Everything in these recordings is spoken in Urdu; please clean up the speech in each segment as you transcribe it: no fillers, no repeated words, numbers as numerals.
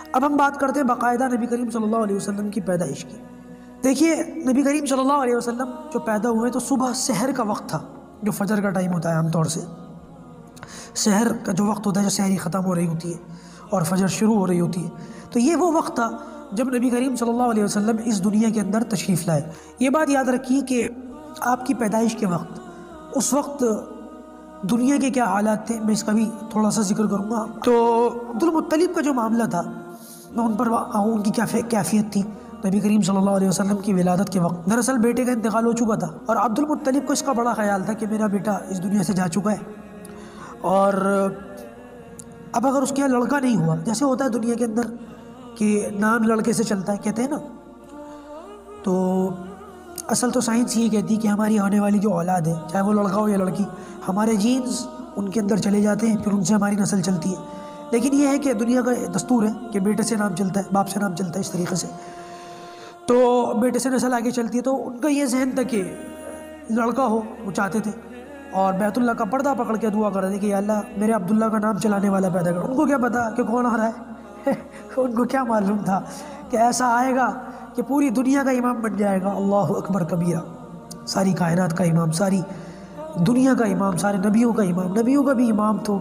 اب ہم بات کرتے ہیں باقاعدہ نبی کریم صلی اللہ علیہ وسلم کی پیدائش کی۔ دیکھیے نبی کریم صلی اللہ علیہ وسلم جو پیدا ہوئے تو صبح سحر کا وقت تھا، جو فجر کا ٹائم ہوتا ہے عام طور سے، سحر کا جو وقت ہوتا ہے، جو سحری ختم ہو رہی ہوتی ہے اور فجر شروع ہو رہی ہوتی ہے، تو یہ وہ وقت تھا جب نبی کریم صلی اللہ علیہ وسلم اس دنیا کے اندر تشریف لائے۔ یہ بات یاد رکھیے کہ آپ کی پیدائش کے وقت، اس وقت دنیا کے کیا حالات تھے، میں اس کا بھی تھوڑا سا ذکر کروں گا۔ تو عبد المطلب کا جو معاملہ تھا، میں ان پر آؤں، ان کی کیا کیفیت تھی نبی کریم صلی اللہ علیہ وسلم کی ولادت کے وقت۔ دراصل بیٹے کا انتقال ہو چکا تھا اور عبد المطلب کو اس کا بڑا خیال تھا کہ میرا بیٹا اس دنیا سے جا چکا ہے، اور اب اگر اس کے یہاں لڑکا نہیں ہوا، جیسے ہوتا ہے دنیا کے اندر کہ نام لڑکے سے چلتا ہے، کہتے ہیں نا، تو اصل تو سائنس یہ کہتی ہے کہ ہماری آنے والی جو اولاد ہے، چاہے وہ لڑکا ہو یا لڑکی، ہمارے جینز ان کے اندر چلے جاتے ہیں، پھر ان سے ہماری نسل چلتی ہے۔ لیکن یہ ہے کہ دنیا کا دستور ہے کہ بیٹے سے نام چلتا ہے، باپ سے نام چلتا ہے، اس طریقے سے تو بیٹے سے نسل آگے چلتی ہے۔ تو ان کا یہ ذہن تھا کہ لڑکا ہو، وہ چاہتے تھے، اور بیت اللہ کا پردہ پکڑ کے دعا کر رہے تھے کہ یا اللہ میرے عبداللہ کا نام چلانے والا پیدا کر۔ ان کو کیا پتا کہ کون آ رہا ہے ان کو کیا معلوم تھا کہ ایسا آئے گا کہ پوری دنیا کا امام بن جائے گا۔ اللہ اکبر کبیرہ، ساری کائنات کا امام، ساری دنیا کا امام، سارے نبیوں کا امام، نبیوں کا بھی امام، تو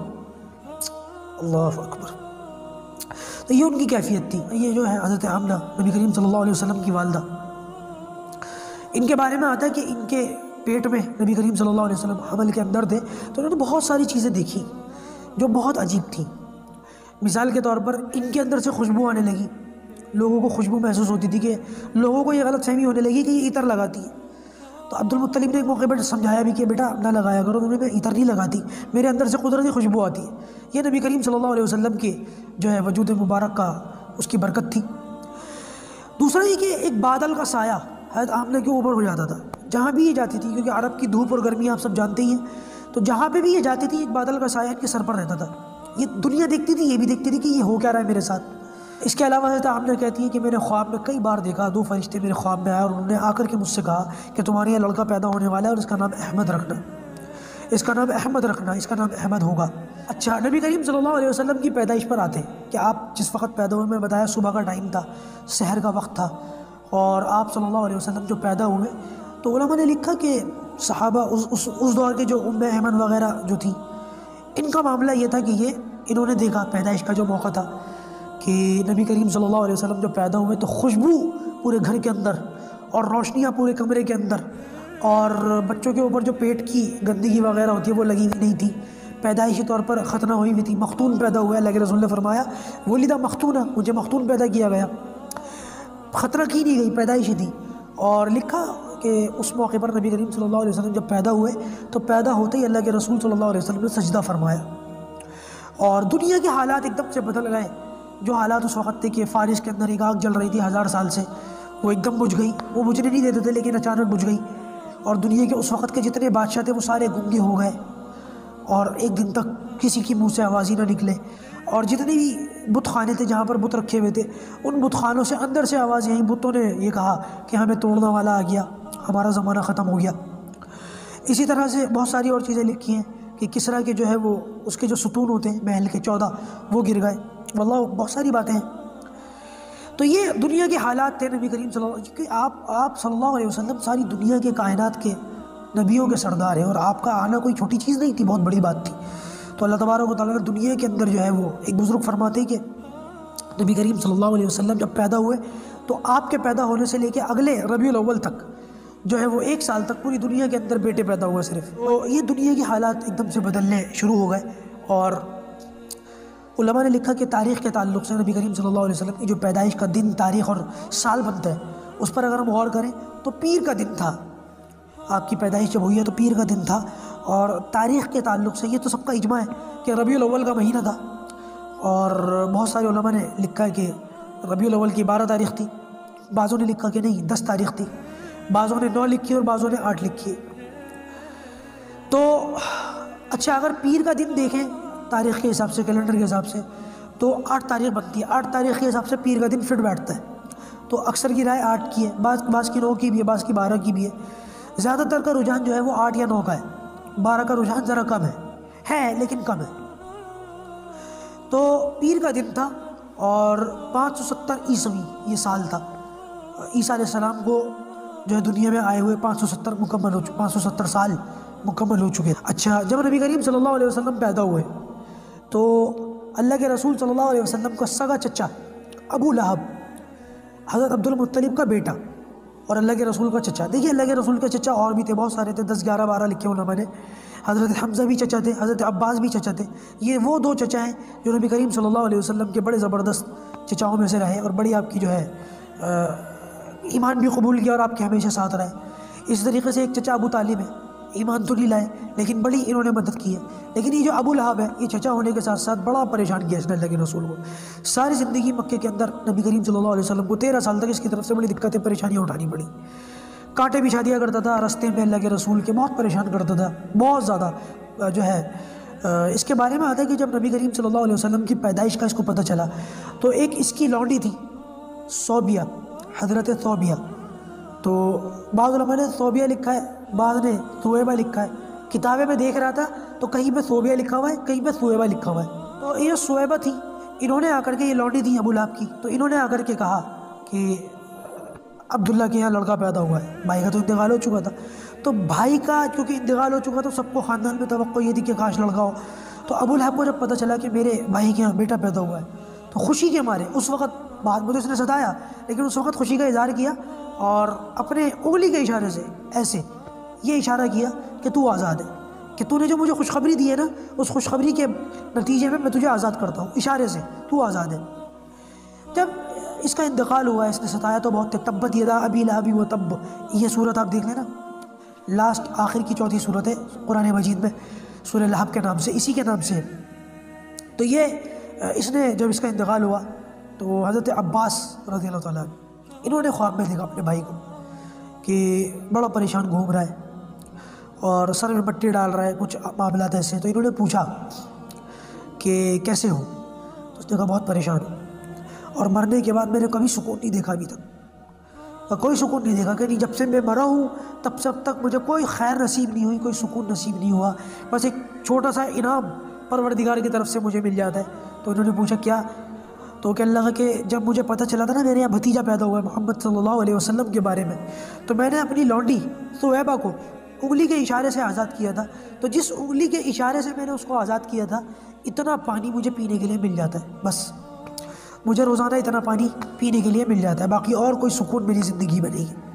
اللہ اکبر۔ تو یہ ان کی کیفیت تھی۔ یہ جو ہے حضرت آمنہ، نبی کریم صلی اللہ علیہ وسلم کی والدہ، ان کے بارے میں آتا ہے کہ ان کے پیٹ میں نبی کریم صلی اللہ علیہ وسلم حمل کے اندر تھے، تو انہوں نے بہت ساری چیزیں دیکھی جو بہت عجیب تھیں۔ مثال کے طور پر ان کے اندر سے خوشبو آنے لگی، لوگوں کو خوشبو محسوس ہوتی تھی، کہ لوگوں کو یہ غلط فہمی ہونے لگی کہ یہ عطر لگاتی ہے۔ تو عبد المطلب نے ایک موقع پر سمجھایا بھی کہ بیٹا نہ لگایا کرو، انہوں نے میں عطر نہیں لگاتی، میرے اندر سے قدرتی خوشبو آتی ہے۔ یہ نبی کریم صلی اللہ علیہ وسلم کے جو ہے وجود مبارک کا اس کی برکت تھی۔ دوسرا یہ کہ ایک بادل کا سایہ حضرت آمنہ کے اوپر ہو جاتا تھا جہاں بھی یہ جاتی تھی، کیونکہ عرب کی دھوپ اور گرمی آپ سب جانتے ہی ہیں، تو جہاں پہ بھی یہ جاتی تھی ایک بادل کا سایہ ان کے سر پر رہتا تھا۔ یہ دنیا دیکھتی تھی، یہ بھی دیکھتی تھی کہ یہ ہو کیا رہا ہے میرے ساتھ۔ اس کے علاوہ حضرت آمنہ کہتی ہے کہ میں نے خواب میں کئی بار دیکھا، 2 فرشتے میرے خواب میں آئے اور انہوں نے آ کر کے مجھ سے کہا کہ تمہارے یہاں لڑکا پیدا ہونے والا ہے اور اس کا نام احمد رکھنا، اس کا نام احمد رکھنا، اس کا نام احمد ہوگا۔ اچھا، نبی کریم صلی اللہ علیہ وسلم کی پیدائش پر آتے ہیں کہ آپ جس وقت پیدا ہوئے، میں بتایا صبح کا ٹائم تھا، سحر کا وقت تھا، اور آپ صلی اللہ علیہ وسلم جو پیدا ہوئے، تو علماء نے لکھا کہ صحابہ اس دور کے جو ام ایمن وغیرہ جو تھی، ان کا معاملہ یہ تھا کہ انہوں نے دیکھا پیدائش کا جو موقع تھا کہ نبی کریم صلی اللہ علیہ وسلم جو پیدا ہوئے تو خوشبو پورے گھر کے اندر اور روشنیاں پورے کمرے کے اندر، اور بچوں کے اوپر جو پیٹ کی گندگی وغیرہ ہوتی ہے وہ لگی ہوئی نہیں تھی، پیدائشی طور پر ختنہ ہوئی ہوئی تھی، مختون پیدا ہوا ہے۔ اللہ کے رسول نے فرمایا ولیدہ مختونہ، مجھے مختون پیدا کیا گیا، ختنہ کی نہیں گئی، پیدائشی تھی۔ اور لکھا کہ اس موقع پر نبی کریم صلی اللہ علیہ وسلم جب پیدا ہوئے تو پیدا ہوتے ہی اللہ کے رسول صلی اللہ علیہ وسلم نے سجدہ فرمایا، اور دنیا کے حالات ایک دم سے بدل گئے۔ جو حالات اس وقت تھے کہ فارس کے اندر ایک آگ جل رہی تھی 1000 سال سے، وہ ایک دم بجھ گئی، وہ بجھنے نہیں دیتے تھے لیکن اچانک بجھ گئی، اور دنیا کے اس وقت کے جتنے بادشاہ تھے وہ سارے گنگے ہو گئے، اور ایک دن تک کسی کی منہ سے آواز ہی نہ نکلے، اور جتنے بھی بت خانے تھے جہاں پر بت رکھے ہوئے تھے، ان بت خانوں سے اندر سے آواز، یہیں بتوں نے یہ کہا کہ ہمیں توڑنے والا آ گیا، ہمارا زمانہ ختم ہو گیا۔ اسی طرح سے بہت ساری اور چیزیں لکھی ہیں کہ کسریٰ کے جو ہے وہ اس کے جو ستون ہوتے ہیں محل کے 14 وہ گر گئے، واللہ بہت ساری باتیں ہیں۔ تو یہ دنیا کے حالات تھے نبی کریم صلی اللہ علیہ وسلم، کیونکہ آپ صلی اللہ علیہ وسلم ساری دنیا کے کائنات کے نبیوں کے سردار ہیں، اور آپ کا آنا کوئی چھوٹی چیز نہیں تھی، بہت بڑی بات تھی۔ تو اللہ تبارک و تعالیٰ نے دنیا کے اندر جو ہے وہ، ایک بزرگ فرماتے کہ نبی کریم صلی اللہ علیہ وسلم جب پیدا ہوئے تو آپ کے پیدا ہونے سے لے کے اگلے ربیع الاول تک جو ہے وہ 1 سال تک پوری دنیا کے اندر بیٹے پیدا ہوئے صرف۔ تو یہ دنیا کے حالات ایک دم سے بدلنے شروع ہو گئے، اور علماء نے لکھا کہ تاریخ کے تعلق سے نبی کریم صلی اللہ علیہ وسلم کی جو پیدائش کا دن، تاریخ اور سال بنتا ہے، اس پر اگر ہم غور کریں تو پیر کا دن تھا، آپ کی پیدائش جب ہوئی ہے تو پیر کا دن تھا۔ اور تاریخ کے تعلق سے یہ تو سب کا اجماع ہے کہ ربیع الاول کا مہینہ تھا، اور بہت سارے علماء نے لکھا ہے کہ ربیع الاول کی 12 تاریخ تھی، بعضوں نے لکھا کہ نہیں 10 تاریخ تھی، بعضوں نے 9 لکھی اور بعضوں نے 8 لکھی ہے۔ تو اچھا، اگر پیر کا دن دیکھیں تاریخ کے حساب سے، کیلنڈر کے حساب سے، تو 8 تاریخ بنتی ہے۔ 8 تاریخ کے حساب سے پیر کا دن فٹ بیٹھتا ہے، تو اکثر کی رائے 8 کی ہے، بعض کی 9 کی بھی ہے، بعض کی 12 کی بھی ہے۔ زیادہ تر کا رجحان جو ہے وہ 8 یا 9 کا ہے، 12 کا رجحان ذرا کم ہے لیکن کم ہے۔ تو پیر کا دن تھا، اور 570 عیسوی یہ سال تھا، عیسیٰ علیہ السلام کو جو ہے دنیا میں آئے ہوئے 570 سال مکمل ہو چکے۔ اچھا، جب نبی کریم صلی اللہ علیہ وسلم پیدا ہوئے تو اللہ کے رسول صلی اللہ علیہ وسلم کا سگا چچا ابو لہب، حضرت عبد المطلب کا بیٹا اور اللہ کے رسول کا چچا، دیکھیے اللہ کے رسول کے چچا اور بھی تھے، بہت سارے تھے، 10 11 12 لکھے علماء نے۔ حضرت حمزہ بھی چچا تھے، حضرت عباس بھی چچا تھے۔ یہ وہ 2 چچا ہیں جو نبی کریم صلی اللہ علیہ وسلم کے بڑے زبردست چچاؤں میں سے رہے اور بڑی آپ کی جو ہے ایمان بھی قبول کیا اور آپ کے ہمیشہ ساتھ رہے۔ اس طریقے سے ایک چچا ابو طالب ہے، ایمان تو نہیں لائے لیکن بڑی انہوں نے مدد کی ہے۔ لیکن یہ جو ابو لہب ہے، یہ چچا ہونے کے ساتھ ساتھ بڑا پریشان کیا اس نے اللہ کے رسول کو۔ ساری زندگی مکے کے اندر نبی کریم صلی اللہ علیہ وسلم کو 13 سال تک اس کی طرف سے بڑی دقتیں پریشانیاں اٹھانی پڑی، کانٹے بچھا دیا کرتا تھا راستے میں، اللہ کے رسول کے بہت پریشان کرتا تھا، بہت زیادہ جو ہے۔ اس کے بارے میں آتا ہے کہ جب نبی کریم صلی اللہ علیہ وسلم کی پیدائش کا اس کو پتہ چلا تو ایک اس کی لونڈی تھی صوبیہ، حضرت صوبیہ، تو بعض علماء نے صوبیہ لکھا ہے، بعض نے ثویبہ لکھا ہے۔ کتابیں میں دیکھ رہا تھا تو کہیں پہ صوبیہ لکھا ہوا ہے، کہیں پہ ثویبہ لکھا ہوا ہے۔ تو یہ صویبہ تھی، انہوں نے آ کر کے، یہ لونڈی تھی ابو لہب کی، تو انہوں نے آ کر کے کہا کہ عبداللہ کے یہاں لڑکا پیدا ہوا ہے، بھائی کا تو انتقال ہو چکا تھا، تو بھائی کا کیونکہ انتقال ہو چکا تو سب کو خاندان میں توقع یہ تھی کہ کاش لڑکا ہو۔ تو ابو لہب کو جب پتہ چلا کہ میرے بھائی کے یہاں بیٹا پیدا ہوا ہے تو خوشی کے مارے اس وقت، بعد میں تو اس نے ستایا لیکن اس وقت خوشی کا اظہار کیا اور اپنے انگلی کے اشارے سے ایسے یہ اشارہ کیا کہ تو آزاد ہے، کہ تو نے جو مجھے خوشخبری دی ہے نا، اس خوشخبری کے نتیجے میں تجھے آزاد کرتا ہوں، اشارے سے تو آزاد ہے۔ جب اس کا انتقال ہوا، اس نے ستایا تو بہت، تبت یدا ابی لہب و تب، یہ صورت آپ دیکھ لیں نا، لاسٹ آخر کی 4تھی صورت ہے قرآن مجید میں، سورہ لہب کے نام سے، اسی کے نام سے۔ تو یہ اس نے جب اس کا انتقال ہوا تو حضرت عباس رضی اللہ تعالیٰ انہوں نے خواب میں دیکھا اپنے بھائی کو کہ بڑا پریشان گھوم رہا ہے اور سر میں مٹی ڈال رہا ہے، کچھ معاملات ایسے۔ تو انہوں نے پوچھا کہ کیسے ہو؟ تو اس نے کہا بہت پریشان ہوں اور مرنے کے بعد میں نے کبھی سکون نہیں دیکھا ابھی تک، کوئی سکون نہیں دیکھا، کہ نہیں جب سے میں مرا ہوں تب سے اب تک مجھے کوئی خیر نصیب نہیں ہوئی، کوئی سکون نصیب نہیں ہوا، بس ایک چھوٹا سا انعام پروردگار کی طرف سے مجھے مل جاتا ہے۔ تو انہوں نے پوچھا کیا؟ تو کہ اللہ کہ جب مجھے پتہ چلا تھا نا میرے یہاں بھتیجا پیدا ہوا ہے محمد صلی اللہ علیہ وسلم کے بارے میں، تو میں نے اپنی لونڈی ثویبہ کو انگلی کے اشارے سے آزاد کیا تھا، تو جس انگلی کے اشارے سے میں نے اس کو آزاد کیا تھا اتنا پانی مجھے پینے کے لیے مل جاتا ہے، بس مجھے روزانہ اتنا پانی پینے کے لیے مل جاتا ہے، باقی اور کوئی سکون میری زندگی میں نہیں ہے۔